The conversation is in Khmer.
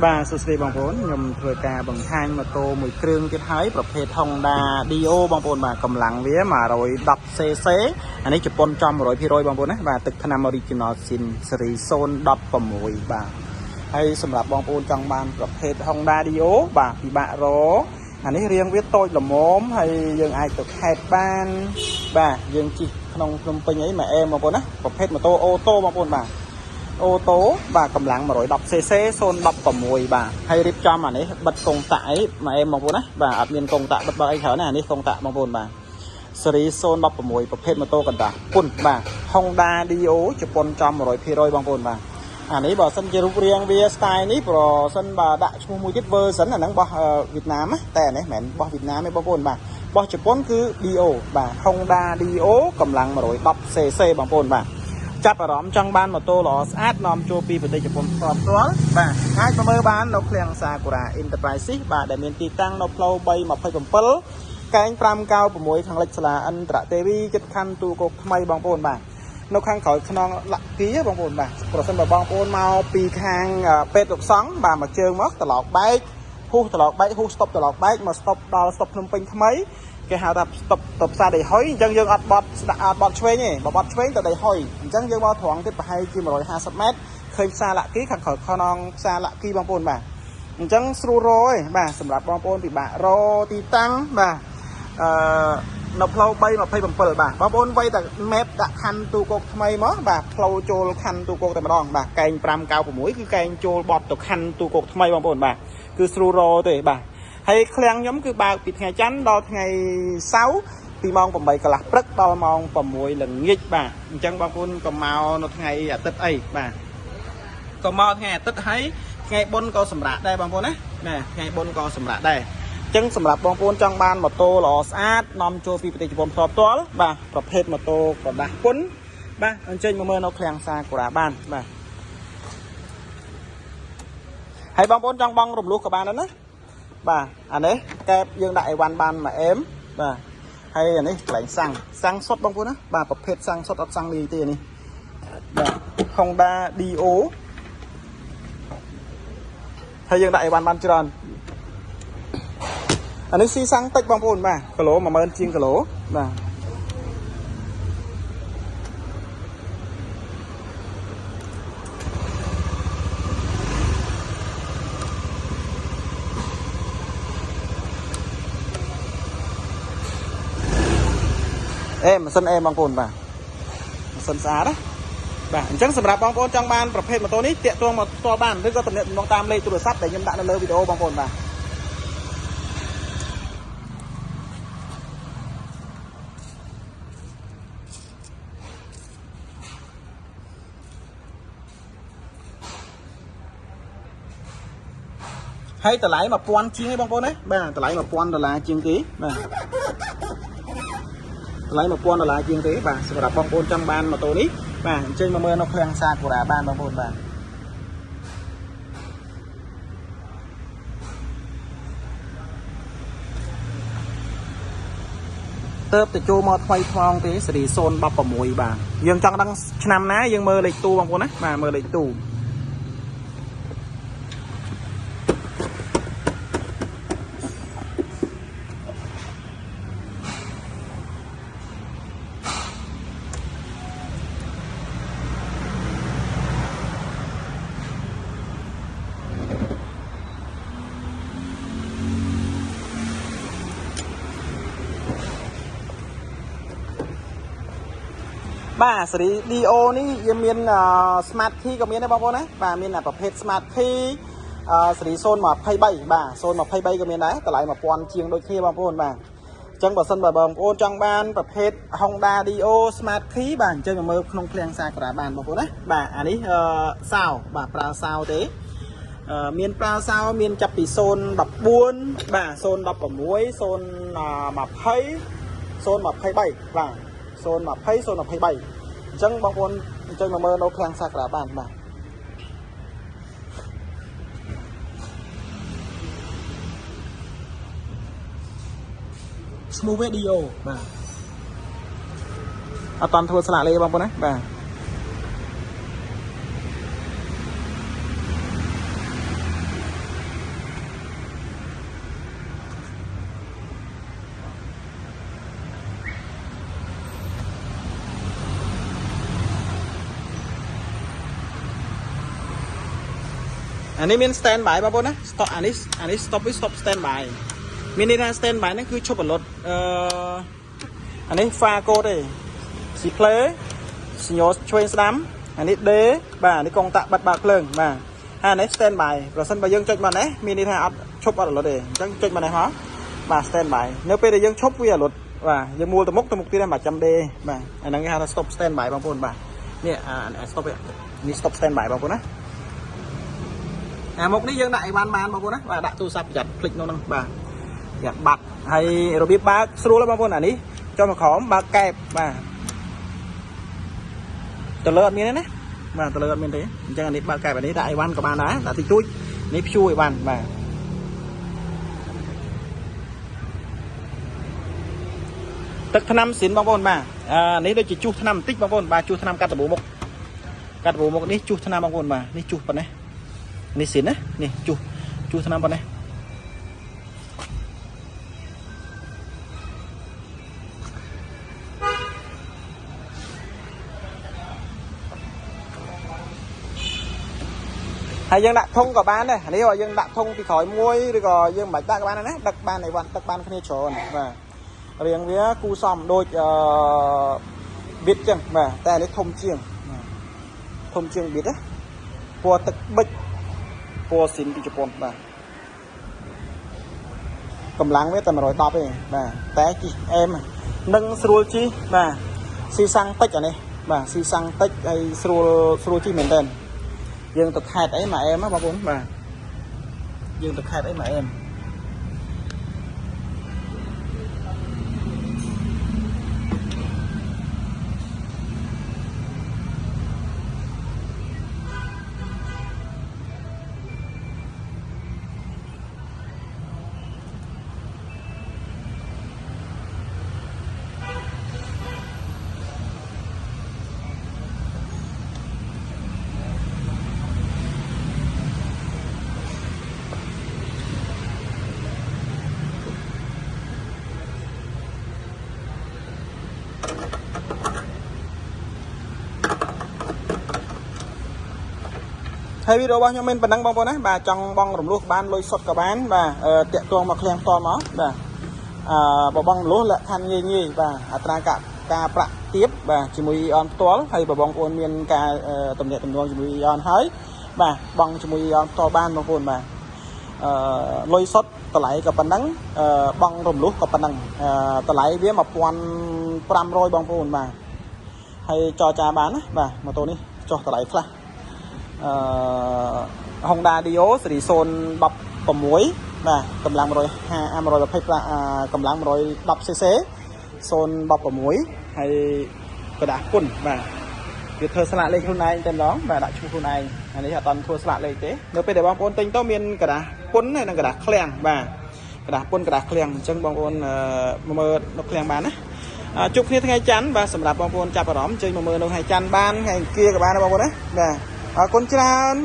បាទសួស្តីបងប្អូនខ្ញុំធ្វើការបង្ហាញម៉ូតូមួយគ្រឿងទៀតហើយប្រភេទ Honda Dio បងប្អូនបាទកម្លាំងវា 110cc អានេះជប៉ុនចំ 100% បងប្អូនណាបាទទឹកថ្នាំ Original Sin Series 016 បាទហើយសម្រាប់បងប្អូនចង់បានប្រភេទ Honda Dio បាទពិបាករកអានេះរៀងវាតូចល្មមហើយយើងអាចទៅខេត្តបានបាទយើងជិះក្នុងភ្នំពេញអីមកអែមបងប្អូនណាប្រភេទម៉ូតូអូតូបងប្អូនបាទអូតូបាទកម្លាំង 110cc 016 បាទហើយរៀបចំអានេះបិទកុងតាក់អីមកអែមបងប្អូនណាបាទអត់មានកុងតាក់បិទបើអីច្រើនណាអានេះកុងតាក់បងប្អូនបាទស៊េរី016ប្រភេទម៉ូតូកណ្ដាស់ពុនបាទ Honda Dio ជប៉ុនចំ 100% បងប្អូនបាទអានេះបើសិនជារូបរាងវា style នេះប្រសិនបើដាក់ឈ្មោះមួយទៀត version អាហ្នឹងរបស់វៀតណាមតែអានេះមិនមែនរបស់វៀតណាមទេបងប្អូនបាទរបស់ជប៉ុនគឺ Dio បាទ Honda Dio កម្លាំង 110cc បងប្អូនបាទចាប់អារម្មណ៍ចង់បានម៉ូតូល្អស្អាតនាំចូលពីប្រទេសជប៉ុនផ្ទាល់បាទអាចទៅមើលបាននៅឃ្លាំង Sakura Enterprises បាទដែលមានទីតាំងនៅផ្លូវ327កែង596ខាងលិចសាលាអន្តរទេវីចិត្តខណ្ឌទូកោកថ្មីបងប្អូនបាទនៅខាងក្រោយខ្នងលាក់គីបងប្អូនបាទប្រសិនបើបងប្អូនមកពីខាងពេទ្យលោកសង្ឃបាទមកជើងមកត្រឡោកបែកហ៊ូសត្រឡោកបែកហ៊ូសស្តុបត្រឡោកបែកមកស្តុបដល់ស្តុបភ្នំពេញថ្មីគេហៅថាស្តុបទៅផ្សារដីហុយអញ្ចឹងយើងអត់បត់ស្ដាប់អត់បត់ឆ្វេងទេបើបត់ឆ្វេងទៅដីហុយអញ្ចឹងយើងមកត្រង់ទៀតប្រហែលជា150ម៉ែត្រឃើញផ្សារលាក់គីខាងក្រោយខ្នងផ្សារលាក់គីបងប្អូនបាទអញ្ចឹងស្រួលរកឯងបាទសម្រាប់បងប្អូនពិបាករកទីតាំងបាទនៅផ្លូវ327បាទបងប្អូនវៃតែ map ដាក់ខណ្ឌទូកោកថ្មីមកបាទផ្លូវចូលខណ្ឌទូកោកតែម្ដងបាទកែង596គឺកែងចូលបត់ទៅខណ្ឌទូកោកថ្មីបងប្អូនបាទគឺស្រួលរកទេបាទហើយឃ្លាំងខ្ញុំគឺបើកពីថ្ងៃច័ន្ទដល់ថ្ងៃសៅរ៍ពីម៉ោង8កន្លះព្រឹកដល់ម៉ោង6ល្ងាចបាទអញ្ចឹងបងប្អូនក៏មកនៅថ្ងៃអាទិត្យអីបាទក៏មកថ្ងៃអាទិត្យហើយថ្ងៃបុណ្យក៏សម្រាប់ដែរបងប្អូនណាថ្ងៃបុណ្យក៏សម្រាប់ដែរអញ្ចឹងសម្រាប់បងប្អូនចង់បានម៉ូតូល្អស្អាតនាំចូលពីប្រទេសជប៉ុនផ្ទាល់បាទប្រភេទម៉ូតូកណ្ដាស់ពុនបាទអញ្ចឹងមកមើលនៅឃ្លាំង Sakura បានបាទហើយបងប្អូនចង់បង់រំលោះក៏បានដែរណាបាទអានេះកែបយើងដាក់អីវ៉ាន់បានមួយអែមបាទហើយអានេះកន្លែងសាំងសុតបងប្អូនណាបាទប្រភេទសាំងសុតអត់សាំងលីទេអានេះបាទ Honda Dio ហើយយើងដាក់អីវ៉ាន់បានច្រើនអានេះស៊ីសាំងតិចបងប្អូនបាទគីឡូ10000ជាងគីឡូបាទម៉ាស៊ីនអេបងប្អូនបាទម៉ាស៊ីនស្អាតណាបាទអញ្ចឹងសម្រាប់បងប្អូនចង់បានប្រភេទម៉ូតូនេះតាក់ទងមកផ្ទាល់បានឬក៏ទំនាក់ទំនងតាមលេខទូរស័ព្ទដែលខ្ញុំដាក់នៅលើវីដេអូបងប្អូនបាទហើយតម្លៃ1000ជាងឯងបងប្អូនណាបាទតម្លៃ$1000ជាងទេបាទតម្លៃ$1000ជាងទេបាទសម្រាប់បងប្អូនចង់បានម៉ូតូនេះបាទអញ្ជើញមកមើលនៅឃ្លាំង Sakura បានបងប្អូនបាទទៅចូលមកថ្មីថ្មងទេស៊េរី016បាទយើងចង់ដឹងឆ្នាំណាយើងមើលលេខទូបងប្អូនណាបាទមើលលេខទូបាទស៊េរី Dio នេះយើងមាន Smart Key ក៏មានដែរបងប្អូនណាបាទមានប្រភេទ Smart Key ស៊េរី023បាទ023ក៏មានដែរតម្លៃ1000ជាងដូចគ្នាបងប្អូនបាទអញ្ចឹងបើសិនបើបងប្អូនចង់បានប្រភេទ Honda Dio Smart Key បាទអញ្ចឹងមកមើលក្នុងឃ្លាំង Sakura បានបងប្អូនណាបាទអានេះសោបាទប្រើសោទេមានប្រើសោមានចាប់ពី014បាទ016 020 023បាទ020 023អញ្ចឹងបងប្អូនអញ្ចឹងមកមើលនៅឃ្លាំង Sakura បានបាទឈ្មោះ Dio បាទអត់តាន់ធ្វើស្លាកលេបងប្អូនណាបាទ อันนี้มี stand by บางคนนะ stop อันนี้ stop with stop stand by มีนี่นะ stand by นั่นคือชบบนรถอันนี้ฟาโก้เลยสีเพลย์สีโยช่วยสลัมอันนี้เดย์บ่าอันนี้กองตะบัดบากเพลิงบ่าอันนี้ stand by เราสั้นไปยังจุดมาไหนมีนี่นะอัพชบบนรถเลยจังจุดมาไหนฮะบ่า stand by เนื้อไปได้ยังชบวิ่งรถบ่ายังมัวตะมุกที่ได้มาจำเดย์บ่าอันนั้นคือ stop stand by บางคนบ่าเนี่ยstop นี่ stop stand by บางคนนะmột ní dương đại ban ban bao nhiêu và đại tu sắp giật click nó năng bà giật bạc hay rồi biết ba số là bao nhiêu này cho mà khó ba kẹp bà từ lợn miếng đấy mà từ lợn miếng thế chẳng hạn ba kẹp này đại ban của bạn đá là thì chui nếp chui bàn bà tất năm xỉn bao nhiêu bà nếu đây chỉ chu năm tích bao nhiêu bà chu năm cắt bộ một ní chu năm bao nhiêu bà ní chu phần nàyนี่สินนะนี่จูทนามปะเนี่ยhay dân đặt thông của bạn này nếu mà dân đặt thông thì khỏi muối rồi còn dân bạch ta các bạn này đặt ban nàyวันđặt ban cái này chỗ này và riêng với cu sòm đôi biết chăng và ta lấy thông chiêng biết đấy của tật bịchพวสินที่ญี่ปุ่นบ่ากำลังไว้แต่มาร้อยตอบเองบ่าแต่จีเอ็มนึ่งสรูจีบ่าซีซังติ๊กอันนี้บ่าซีซังติ๊กไอสรูจีเหมือนเดิมยังตะแคดไอ้มาเอ็มอ่ะบ่าบ่ายังตะแคดไอ้มาเอ็ม hay video bao nhiêu mình vẫn đang bong bóng đấy bà trong bong rồng luộc ban lôi sọt cả bán bà tiện tuồng mà khen to nó bà bà bong lúa là than nhì bà tra cả ca bạc tiếp bà chỉ mùi on toán hay bà bong ôn miên ca tầm nhẹ tầm đoan chỉ mùi on hái bà bong chỉ mùi on to ban bong ôn bà lôi sọt tờ lại cả phần nắng bong rồng luộc cả phần nắng tờ lại với một quan pram roi bong ôn bà hay cho cha bán bà mà tôi đi cho tờ lại là Honda Dio สีโซนบับปมวยนะกำลัง100เพชรกำลัง110 cc โซนบับปมวยให้กระดาษปุ่นนะคือเธอสละเลยคุณนายเต็มร้องvà đại chuคุณนายอันนี้ตอนทัวสละเลยเจ๊เดี๋ยวไปเดี๋ยวบางคนติงต้องมีกระดาษปุ่นnày làกระดาษแคลงvàกระดาษปุ่นกระดาษแคลงจังบางคนมือนกแคลงบานนะจุกนี้ทั้งไงจันvàสำหรับบางคนจับปลาหลอมจึงมือนกไงจันบานไงเกียร์กับบ้านนะบางคนนะvà con chào